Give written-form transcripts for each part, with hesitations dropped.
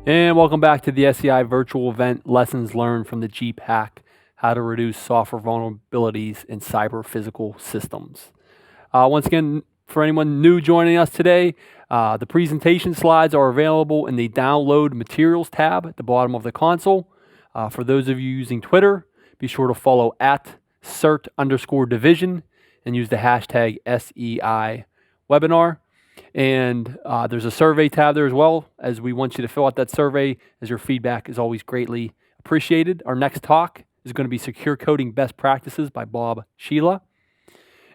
And welcome back to the SEI virtual event, Lessons Learned from the GPAC, How to Reduce Software Vulnerabilities in Cyber Physical Systems. Once again, for anyone new joining us today, the presentation slides are available in the Download Materials tab at the bottom of the console. For those of you using Twitter, be sure to follow at CERT_division and use the hashtag SEI webinar. And there's a survey tab there as well, as we want you to fill out that survey, as your feedback is always greatly appreciated. Our next talk is going to be Secure Coding Best Practices by Bob Sheila.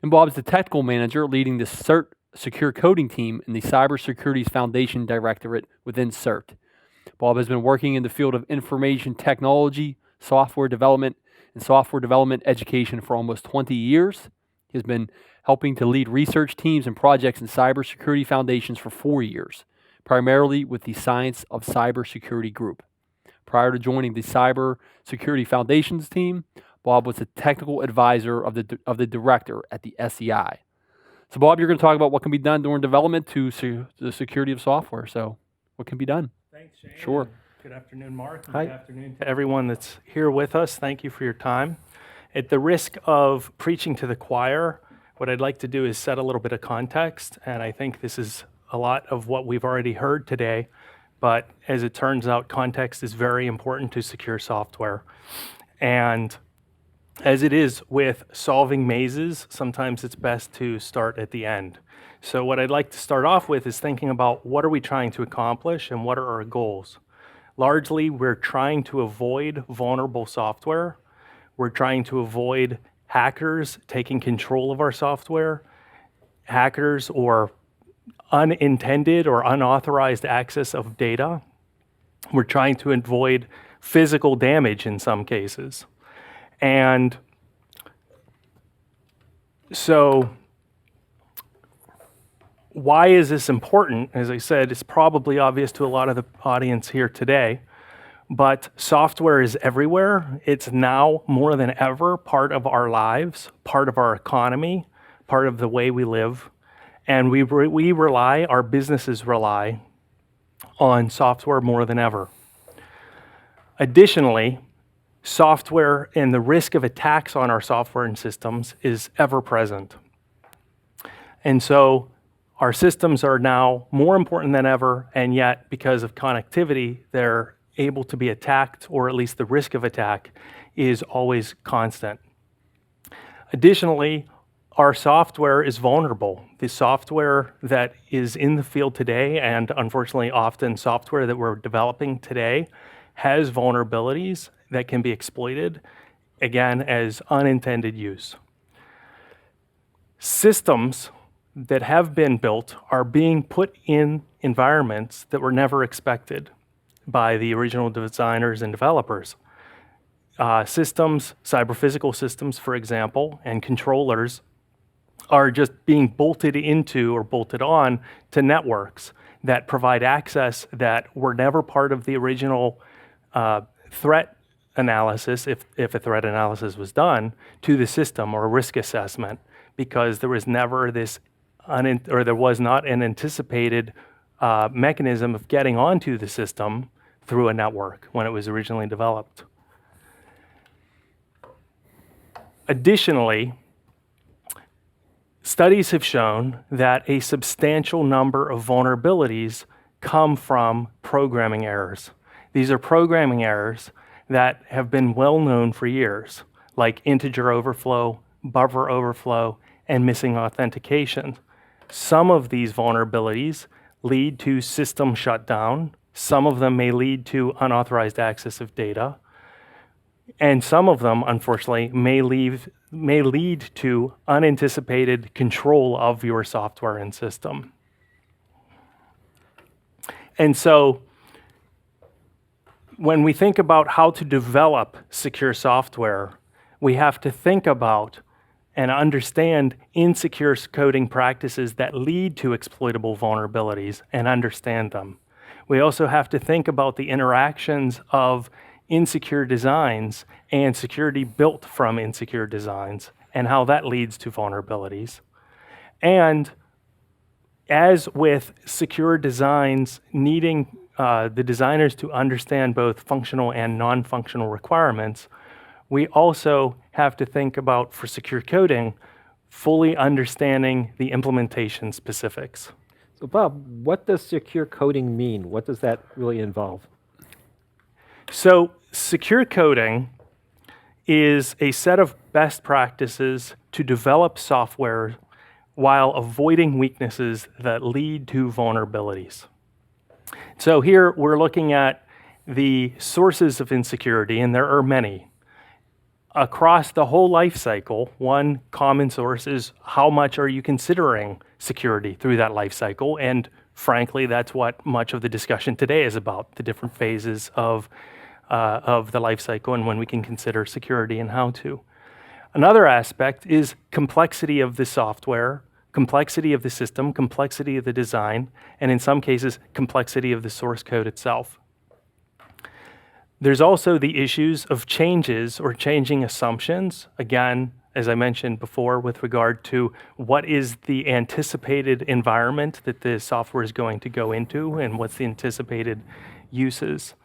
And Bob's the technical manager leading the CERT Secure Coding team in the Cybersecurity Foundation Directorate within CERT. Bob has been working in the field of information technology, software development, and software development education for almost 20 years. He has been helping to lead research teams and projects in cybersecurity foundations for 4 years, primarily with the Science of Cybersecurity group. Prior to joining the Cybersecurity Foundations team, Bob was a technical advisor of the director at the SEI. So Bob, you're going to talk about what can be done during development to the security of software. So what can be done? Thanks, Shane. Sure. Good afternoon, Mark. Hi. Good afternoon to everyone that's here with us. Thank you for your time. At the risk of preaching to the choir, what I'd like to do is set a little bit of context, and I think this is a lot of what we've already heard today, but as it turns out, context is very important to secure software. And as it is with solving mazes, sometimes it's best to start at the end. So what I'd like to start off with is thinking about what are we trying to accomplish and what are our goals. Largely, we're trying to avoid vulnerable software. We're trying to avoid hackers taking control of our software, hackers or unintended or unauthorized access of data. We're trying to avoid physical damage in some cases. And so why is this important? As I said, it's probably obvious to a lot of the audience here today, but software is everywhere. It's now more than ever part of our lives, part of our economy, part of the way we live. And we rely, our businesses rely on software more than ever. Additionally, software and the risk of attacks on our software and systems is ever present. And so our systems are now more important than ever, and yet because of connectivity, they're able to be attacked, or at least the risk of attack is always constant. Additionally, our software is vulnerable. The software that is in the field today, and unfortunately often software that we're developing today, has vulnerabilities that can be exploited, again, as unintended use. Systems that have been built are being put in environments that were never expected by the original designers and developers. Systems, cyber-physical systems, for example, and controllers are just being bolted into or bolted on to networks that provide access that were never part of the original threat analysis, if a threat analysis was done, to the system or risk assessment, because there was never this, there was not an anticipated mechanism of getting onto the system through a network when it was originally developed. Additionally, studies have shown that a substantial number of vulnerabilities come from programming errors. These are programming errors that have been well known for years, like integer overflow, buffer overflow, and missing authentication. Some of these vulnerabilities lead to system shutdown. Some of them may lead to unauthorized access of data. And some of them, unfortunately, may lead to unanticipated control of your software and system. And so when we think about how to develop secure software, we have to think about and understand insecure coding practices that lead to exploitable vulnerabilities and understand them. We also have to think about the interactions of insecure designs and security built from insecure designs and how that leads to vulnerabilities. And as with secure designs needing the designers to understand both functional and non-functional requirements, we also have to think about, for secure coding, fully understanding the implementation specifics. So Bob, what does secure coding mean? What does that really involve? So secure coding is a set of best practices to develop software while avoiding weaknesses that lead to vulnerabilities. So here we're looking at the sources of insecurity, and there are many. Across the whole life cycle, one common source is how much are you considering security through that life cycle? And frankly, that's what much of the discussion today is about, the different phases of the life cycle and when we can consider security and how to. Another aspect is complexity of the software, complexity of the system, complexity of the design, and in some cases, complexity of the source code itself. There's also the issues of changes or changing assumptions. Again, as I mentioned before, with regard to what is the anticipated environment that the software is going to go into and what's the anticipated uses.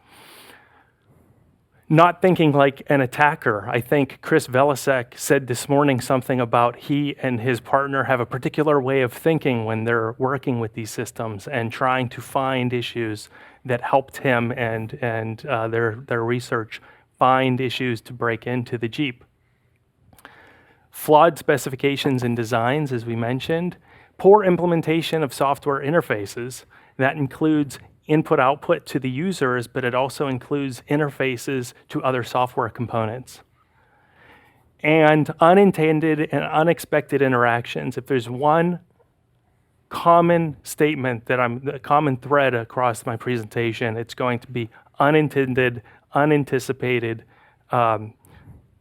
Not thinking like an attacker. I think Chris Velasek said this morning something about he and his partner have a particular way of thinking when they're working with these systems and trying to find issues that helped him and their research find issues to break into the Jeep. Flawed specifications and designs, as we mentioned. Poor implementation of software interfaces. That includes input-output to the users, but it also includes interfaces to other software components. And unintended and unexpected interactions. If there's one common statement a common thread across my presentation, it's going to be unintended, unanticipated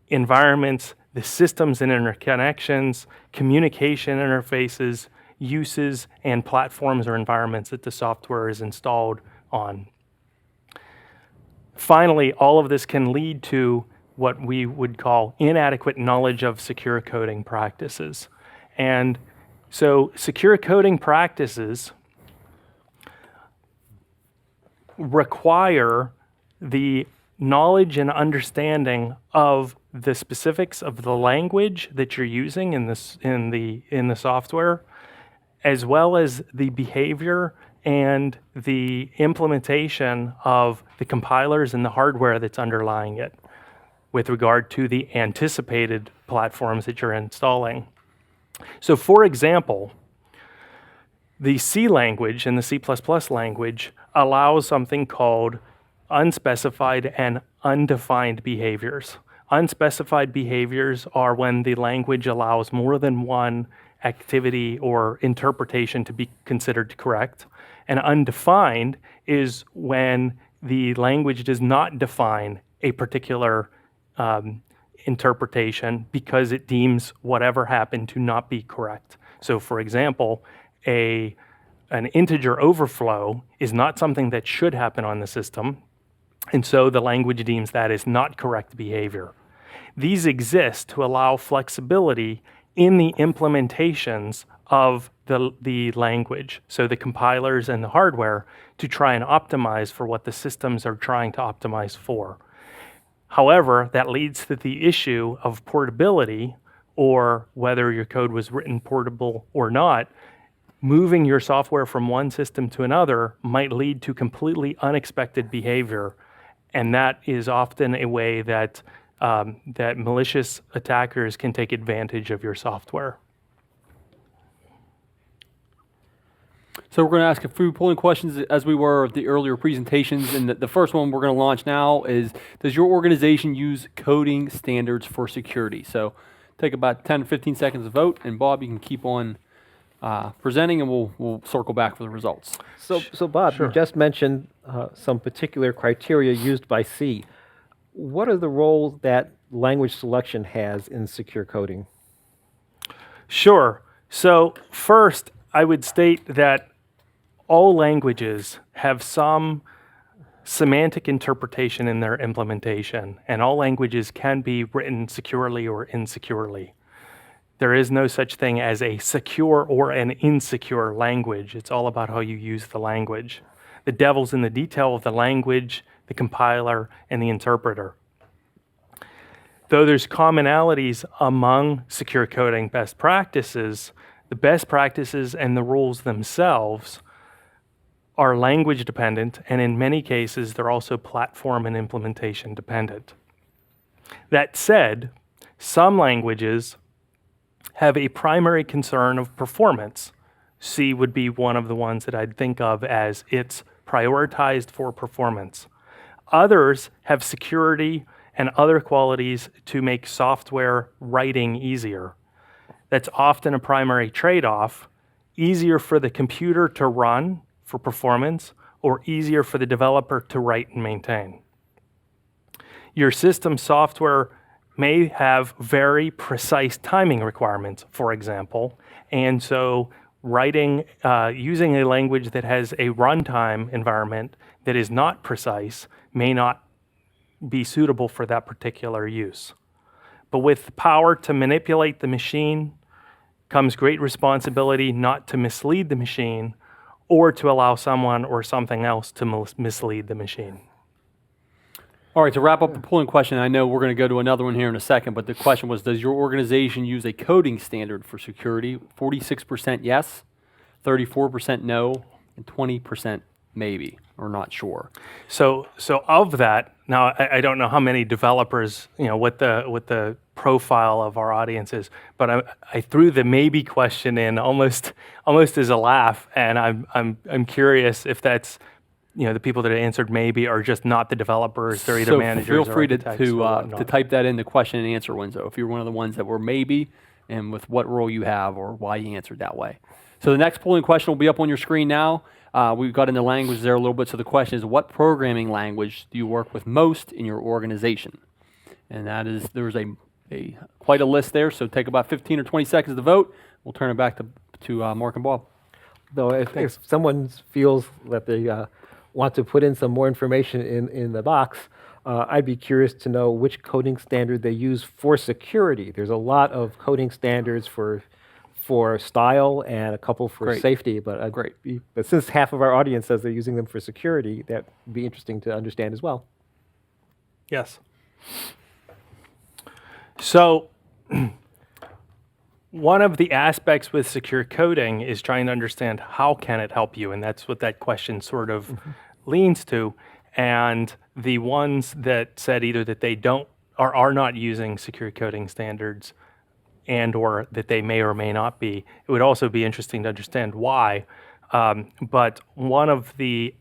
environments, the systems and interconnections, communication interfaces, uses, and platforms or environments that the software is installed on. Finally, all of this can lead to what we would call inadequate knowledge of secure coding practices. And so secure coding practices require the knowledge and understanding of the specifics of the language that you're using in the software, as well as the behavior and the implementation of the compilers and the hardware that's underlying it with regard to the anticipated platforms that you're installing. So for example, the C language and the C++ language allows something called unspecified and undefined behaviors. Unspecified behaviors are when the language allows more than one activity or interpretation to be considered correct. And undefined is when the language does not define a particular interpretation because it deems whatever happened to not be correct. So for example, an integer overflow is not something that should happen on the system, and so the language deems that is not correct behavior. These exist to allow flexibility in the implementations of the language, so the compilers and the hardware, to try and optimize for what the systems are trying to optimize for. However, that leads to the issue of portability, or whether your code was written portable or not. Moving your software from one system to another might lead to completely unexpected behavior, and that is often a way that malicious attackers can take advantage of your software. So we're going to ask a few polling questions as we were at the earlier presentations. And the first one we're going to launch now is, does your organization use coding standards for security? So take about 10 to 15 seconds to vote. And Bob, you can keep on presenting, and we'll circle back for the results. So Bob, Sure. you just mentioned some particular criteria used by C. What are the roles that language selection has in secure coding? Sure. So first, I would state that all languages have some semantic interpretation in their implementation, and all languages can be written securely or insecurely. There is no such thing as a secure or an insecure language. It's all about how you use the language. the devil's in the detail of the language, the compiler, and the interpreter. Though there's commonalities among secure coding best practices, the best practices and the rules themselves are language dependent, and in many cases, they're also platform and implementation dependent. That said, some languages have a primary concern of performance. C would be one of the ones that I'd think of as it's prioritized for performance. Others have security and other qualities to make software writing easier. That's often a primary trade-off, easier for the computer to run for performance or easier for the developer to write and maintain. Your system software may have very precise timing requirements, for example, and so writing, using a language that has a runtime environment that is not precise may not be suitable for that particular use. But with the power to manipulate the machine comes great responsibility not to mislead the machine or to allow someone or something else to mislead the machine. All right, to wrap up the polling question, I know we're going to go to another one here in a second, but the question was, does your organization use a coding standard for security? 46% yes, 34% no, and 20% maybe, or not sure. So of that, now I don't know how many developers, what the profile of our audience is, but I threw the maybe question in almost as a laugh, and I'm curious if that's the people that answered maybe are just not the developers; they're either managers or architects. So feel free to type that in the question and answer window if you're one of the ones that were maybe, and with what role you have or why you answered that way. So the next polling question will be up on your screen now. We've got into language there a little bit. So the question is, what programming language do you work with most in your organization? And that is, there's quite a list there. So take about 15 or 20 seconds to vote. We'll turn it back to Mark and Bob. Though if someone feels that they want to put in some more information in the box, I'd be curious to know which coding standard they use for security. There's a lot of coding standards for style and a couple for safety, but but since half of our audience says they're using them for security, that would be interesting to understand as well. Yes. So one of the aspects with secure coding is trying to understand how can it help you, and that's what that question sort of leans to. And the ones that said either that they don't or are not using secure coding standards and or that they may or may not be, it would also be interesting to understand why. But one of the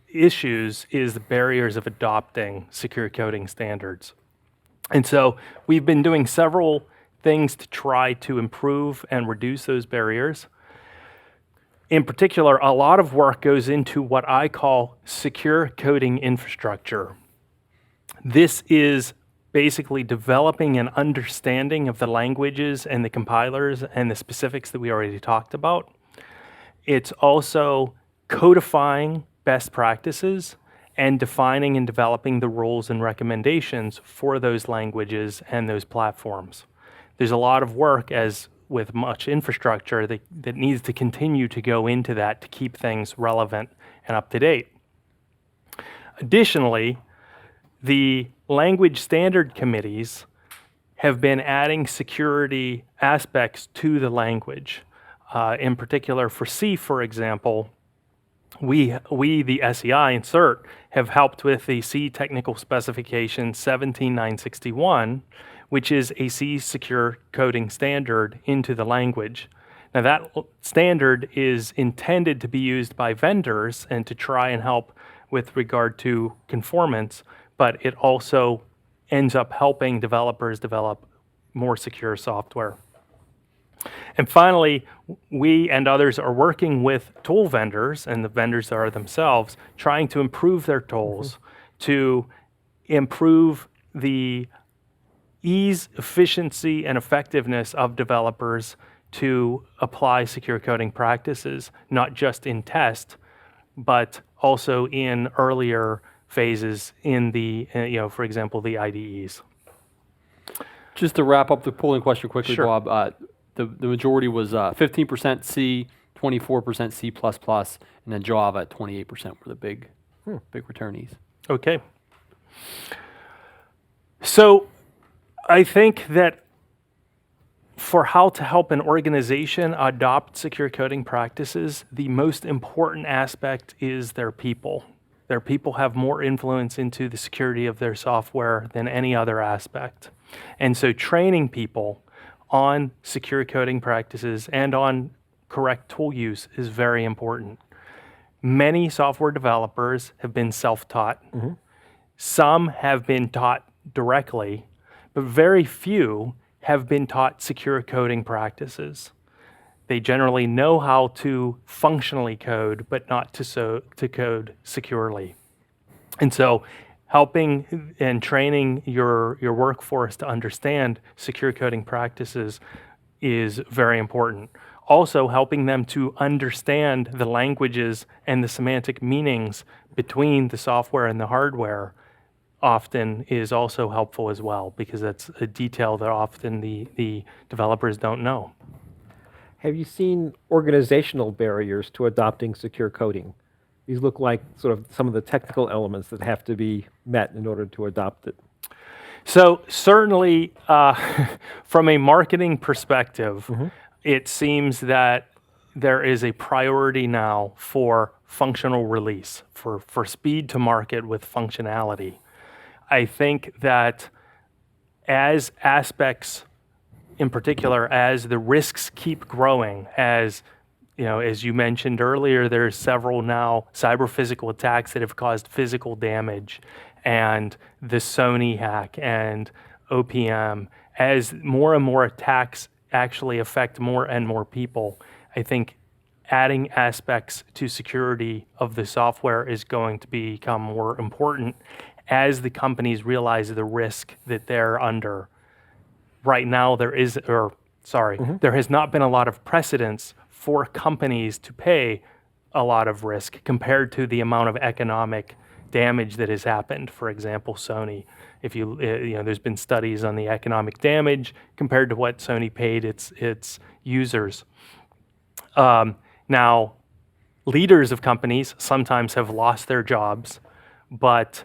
issues is the barriers of adopting secure coding standards. And so we've been doing several things to try to improve and reduce those barriers. In particular, a lot of work goes into what I call secure coding infrastructure. This is basically developing an understanding of the languages and the compilers and the specifics that we already talked about. It's also codifying best practices and defining and developing the rules and recommendations for those languages and those platforms. There's a lot of work, as with much infrastructure, that needs to continue to go into that to keep things relevant and up to date. Additionally, the language standard committees have been adding security aspects to the language. In particular, for C, for example, we the SEI and CERT, have helped with the C technical specification 17961, which is a C secure coding standard into the language. Now that standard is intended to be used by vendors and to try and help with regard to conformance, but it also ends up helping developers develop more secure software. And finally, we and others are working with tool vendors, and the vendors are themselves, trying to improve their tools to improve the ease, efficiency, and effectiveness of developers to apply secure coding practices, not just in test, but also in earlier phases in the, for example, the IDEs. Just to wrap up the polling question quickly, Sure. Bob, the majority was 15% C, 24% C++, and then Java at 28% were the big returnees. Okay. So I think that for how to help an organization adopt secure coding practices, the most important aspect is their people. Their people have more influence into the security of their software than any other aspect. And so training people on secure coding practices and on correct tool use is very important. Many software developers have been self-taught. Some have been taught directly, but very few have been taught secure coding practices. They generally know how to functionally code, but not to code securely. And so helping and training your workforce to understand secure coding practices is very important. Also, helping them to understand the languages and the semantic meanings between the software and the hardware often is also helpful as well, because that's a detail that often the developers don't know. Have you seen organizational barriers to adopting secure coding? These look like sort of some of the technical elements that have to be met in order to adopt it. So certainly, from a marketing perspective, it seems that there is a priority now for functional release, for speed to market with functionality. I think that as aspects, in particular, as the risks keep growing, as you mentioned earlier, there's several now cyber-physical attacks that have caused physical damage, and the Sony hack and OPM, as more and more attacks actually affect more and more people, I think adding aspects to security of the software is going to become more important as the companies realize the risk that they're under. Right now, there has not been a lot of precedence for companies to pay a lot of risk compared to the amount of economic damage that has happened. For example, Sony. If there's been studies on the economic damage compared to what Sony paid its users. Now, leaders of companies sometimes have lost their jobs, but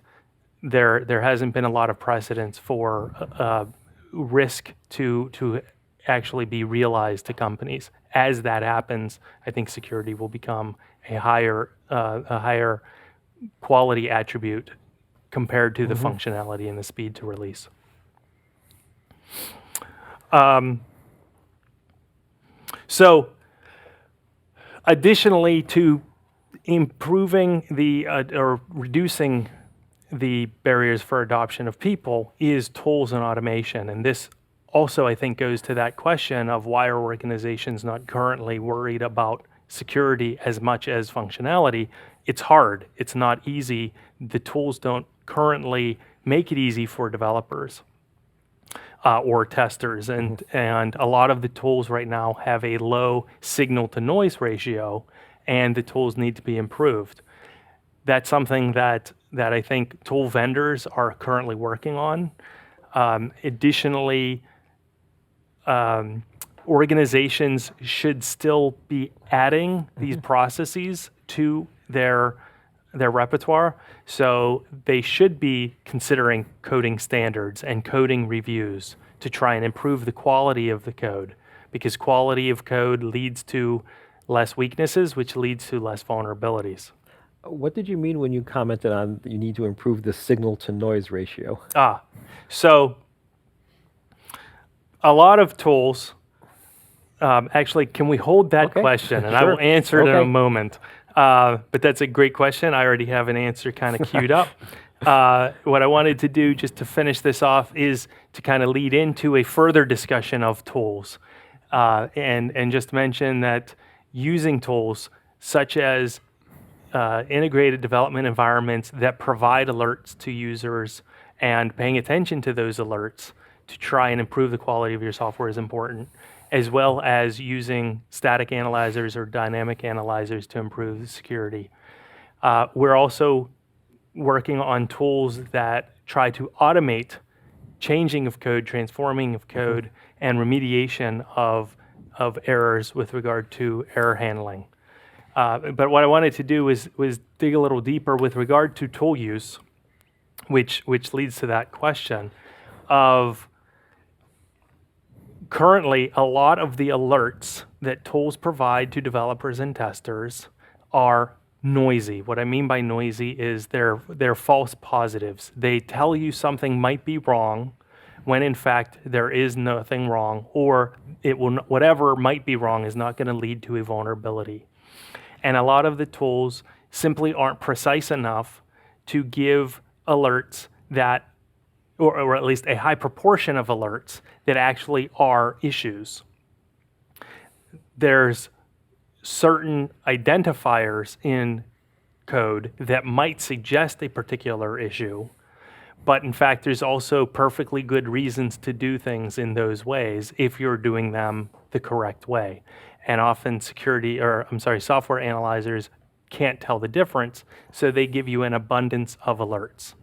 there hasn't been a lot of precedence for risk to actually be realized to companies. As that happens, I think security will become a higher quality attribute compared to the functionality and the speed to release. So, additionally to improving or reducing the barriers for adoption of people is tools and automation. And this also, I think, goes to that question of why are organizations not currently worried about security as much as functionality. It's hard. It's not easy. The tools don't currently make it easy for developers or testers. And a lot of the tools right now have a low signal-to-noise ratio, and the tools need to be improved. That's something that I think tool vendors are currently working on. Additionally, organizations should still be adding these processes to their repertoire. So they should be considering coding standards and coding reviews to try and improve the quality of the code, because quality of code leads to less weaknesses, which leads to less vulnerabilities. What did you mean when you commented on you need to improve the signal-to-noise ratio? So a lot of tools, actually, can we hold that question? And I will answer it in a moment. But that's a great question. I already have an answer kind of queued up. What I wanted to do just to finish this off is to kind of lead into a further discussion of tools and just mention that using tools such as integrated development environments that provide alerts to users and paying attention to those alerts to try and improve the quality of your software is important, as well as using static analyzers or dynamic analyzers to improve the security. We're also working on tools that try to automate changing of code, transforming of code, and remediation of of errors with regard to error handling. But what I wanted to do was dig a little deeper with regard to tool use, which leads to that question of currently a lot of the alerts that tools provide to developers and testers are noisy. What I mean by noisy is they're false positives. They tell you something might be wrong when in fact there is nothing wrong, or whatever might be wrong is not going to lead to a vulnerability. And a lot of the tools simply aren't precise enough to give alerts that, or at least a high proportion of alerts that actually are issues. There's certain identifiers in code that might suggest a particular issue, but in fact, there's also perfectly good reasons to do things in those ways if you're doing them the correct way. And often software analyzers can't tell the difference, so they give you an abundance of alerts.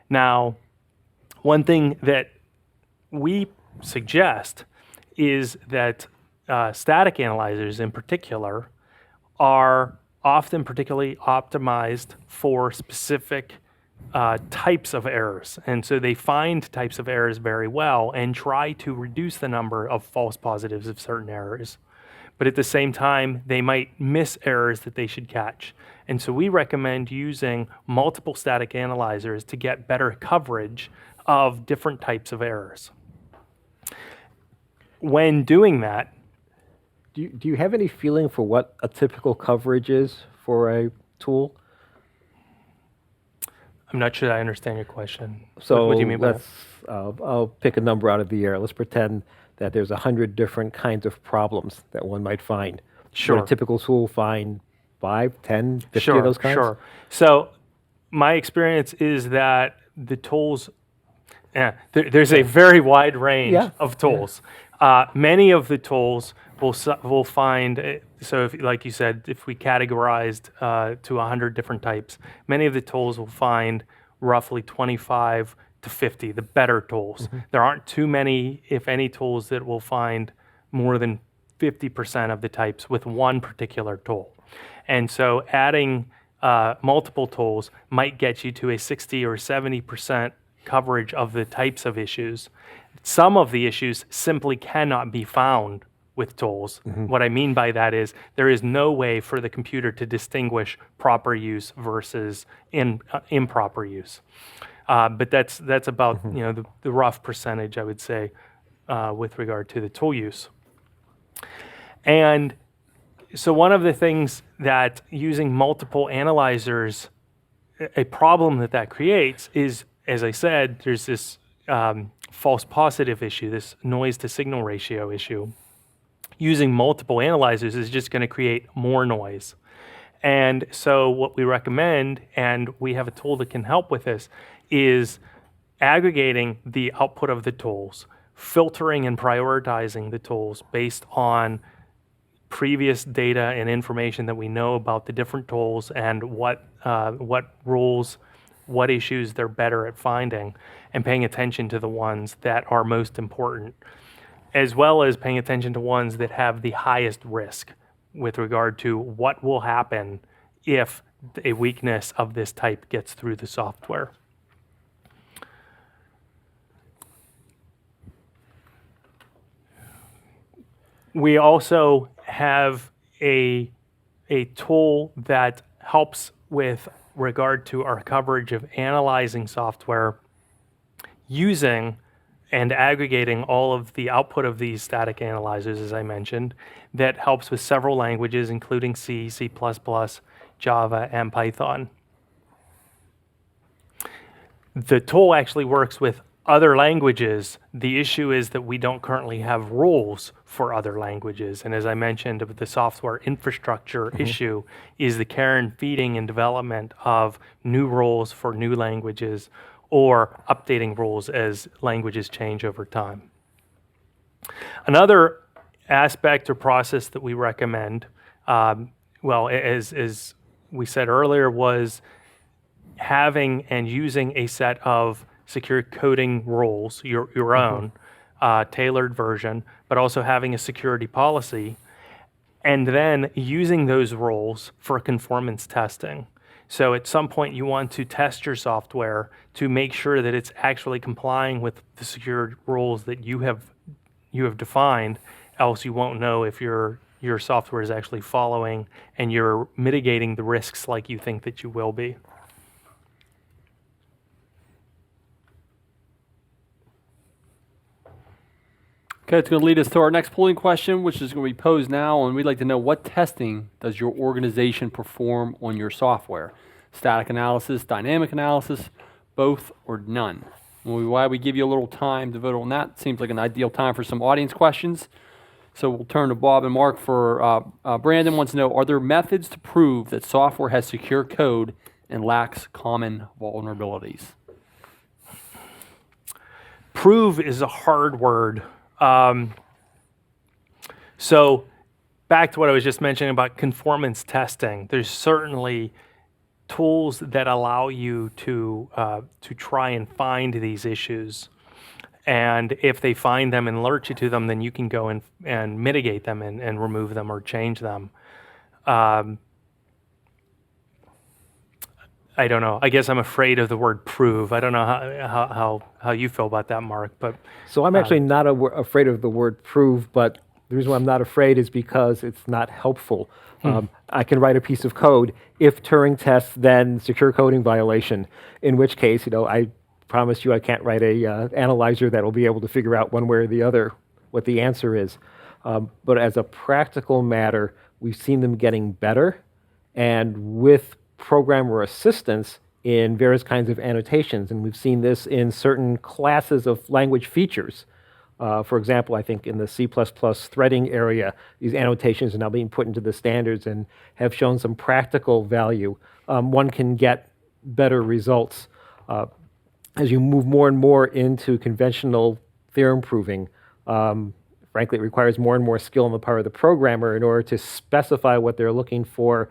Now, one thing that we suggest is that static analyzers in particular are often particularly optimized for specific types of errors. And so they find types of errors very well and try to reduce the number of false positives of certain errors. But at the same time, they might miss errors that they should catch. And so we recommend using multiple static analyzers to get better coverage of different types of errors. When doing that, Do you have any feeling for what a typical coverage is for a tool? I'm not sure I understand your question. So what do you mean by that? I'll pick a number out of the air. Let's pretend that there's 100 different kinds of problems that one might find. Sure. Would a typical tool find 5, 10, 50 of those kinds? Sure. So my experience is that the tools, there's a very wide range of tools. Many of the tools will find, so if, like you said, if we categorized to 100 different types, many of the tools will find roughly 25 to 50, the better tools. Mm-hmm. There aren't too many, if any, tools that will find more than 50% of the types with one particular tool. And so adding multiple tools might get you to a 60 or 70% coverage of the types of issues. Some of the issues simply cannot be found with tools. Mm-hmm. What I mean by that is there is no way for the computer to distinguish proper use versus improper use. But that's about the rough percentage, I would say, with regard to the tool use. And so one of the things that using multiple analyzers, a problem that creates is, as I said, there's this false positive issue, this noise to signal ratio issue. Using multiple analyzers is just going to create more noise. And so what we recommend, and we have a tool that can help with this, is aggregating the output of the tools, filtering and prioritizing the tools based on previous data and information that we know about the different tools and what rules, what issues they're better at finding, and paying attention to the ones that are most important, as well as paying attention to ones that have the highest risk with regard to what will happen if a weakness of this type gets through the software. We also have a tool that helps with regard to our coverage of analyzing software using and aggregating all of the output of these static analyzers, as I mentioned, that helps with several languages, including C, C++, Java, and Python. The tool actually works with other languages. The issue is that we don't currently have rules for other languages. And as I mentioned, the software infrastructure issue is the care and feeding and development of new rules for new languages, or updating rules as languages change over time. Another aspect or process that we recommend, as we said earlier, was having and using a set of secure coding rules, your own, tailored version, but also having a security policy, and then using those rules for conformance testing. So at some point you want to test your software to make sure that it's actually complying with the secure rules that you have defined, else you won't know if your software is actually following and you're mitigating the risks like you think that you will be. Okay, it's going to lead us to our next polling question, which is going to be posed now, and we'd like to know, what testing does your organization perform on your software? Static analysis, dynamic analysis, both, or none? Why we give you a little time to vote on that. Seems like an ideal time for some audience questions. So we'll turn to Bob and Mark for Brandon wants to know, are there methods to prove that software has secure code and lacks common vulnerabilities? Prove is a hard word. So back to what I was just mentioning about conformance testing, there's certainly tools that allow you to try and find these issues. And if they find them and alert you to them, then you can go and mitigate them and remove them or change them. I don't know. I guess I'm afraid of the word prove. I don't know how you feel about that, Mark. But So I'm actually not afraid of the word prove, but the reason why I'm not afraid is because it's not helpful. I can write a piece of code. If Turing tests, then secure coding violation, in which case, I promise you I can't write a analyzer that will be able to figure out one way or the other what the answer is. But as a practical matter, we've seen them getting better, and with programmer assistance in various kinds of annotations, and we've seen this in certain classes of language features. For example, I think in the C++ threading area, these annotations are now being put into the standards and have shown some practical value. One can get better results. As you move more and more into conventional theorem proving, frankly, it requires more and more skill on the part of the programmer in order to specify what they're looking for,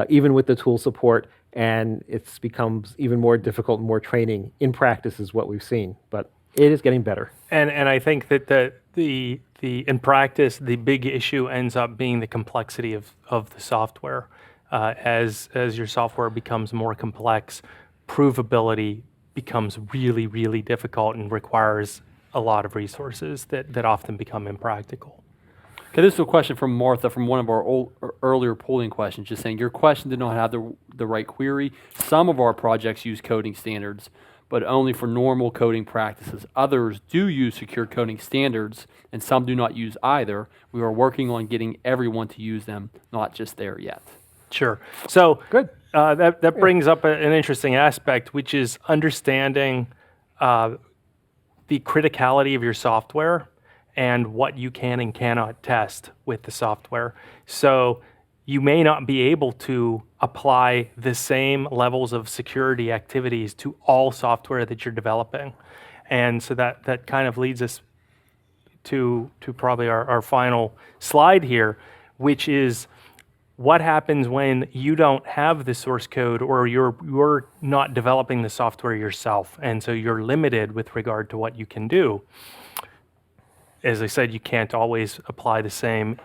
even with the tool support, and it becomes even more difficult and more training in practice is what we've seen, but it is getting better. And I think that the in practice, the big issue ends up being the complexity of the software. As your software becomes more complex, provability becomes really, really difficult and requires a lot of resources that often become impractical. Okay, this is a question from Martha from one of our earlier polling questions, just saying, your question did not have the right query. Some of our projects use coding standards, but only for normal coding practices. Others do use secure coding standards, and some do not use either. We are working on getting everyone to use them, not just there yet. Sure. So Good. That brings up an interesting aspect, which is understanding the criticality of your software and what you can and cannot test with the software. So you may not be able to apply the same levels of security activities to all software that you're developing. And so that kind of leads us to probably our final slide here, which is what happens when you don't have the source code or you're not developing the software yourself, and so you're limited with regard to what you can do. As I said, you can't always apply the same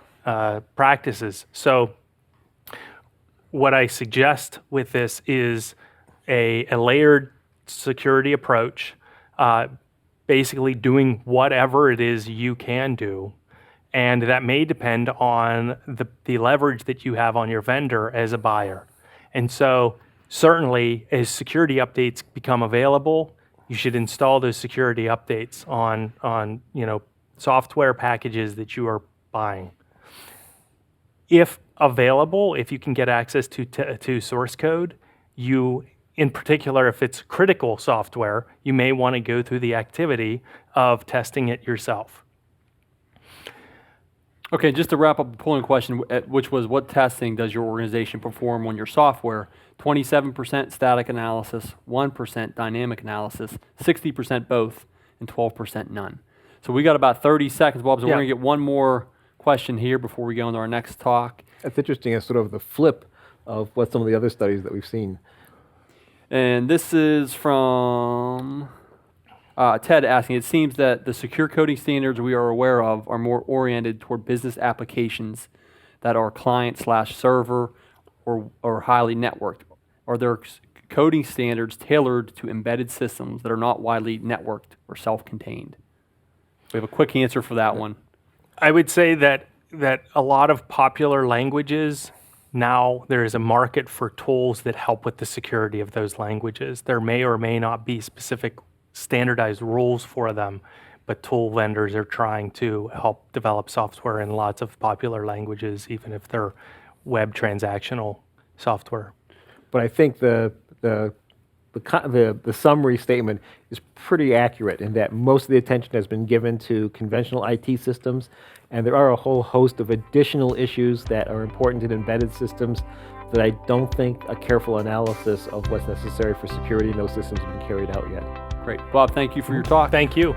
practices. So what I suggest with this is a layered security approach, basically doing whatever it is you can do. And that may depend on the leverage that you have on your vendor as a buyer. And so certainly as security updates become available, you should install those security updates on software packages that you are buying. If available, if you can get access to source code, in particular, if it's critical software, you may want to go through the activity of testing it yourself. Okay, just to wrap up the polling question, which was, what testing does your organization perform on your software? 27% static analysis, 1% dynamic analysis, 60% both, and 12% none. So we got about 30 seconds, Bob, so we're going to get one more question here before we go into our next talk. That's interesting. It's sort of the flip of what some of the other studies that we've seen. And this is from Ted asking, it seems that the secure coding standards we are aware of are more oriented toward business applications that are client/server or highly networked. Are there coding standards tailored to embedded systems that are not widely networked or self-contained? We have a quick answer for that one. I would say that a lot of popular languages, now there is a market for tools that help with the security of those languages. There may or may not be specific standardized rules for them, but tool vendors are trying to help develop software in lots of popular languages, even if they're web transactional software. But I think the summary statement is pretty accurate in that most of the attention has been given to conventional IT systems, and there are a whole host of additional issues that are important in embedded systems that I don't think a careful analysis of what's necessary for security in those systems has been carried out yet. Great. Bob, thank you for your talk. Thank you.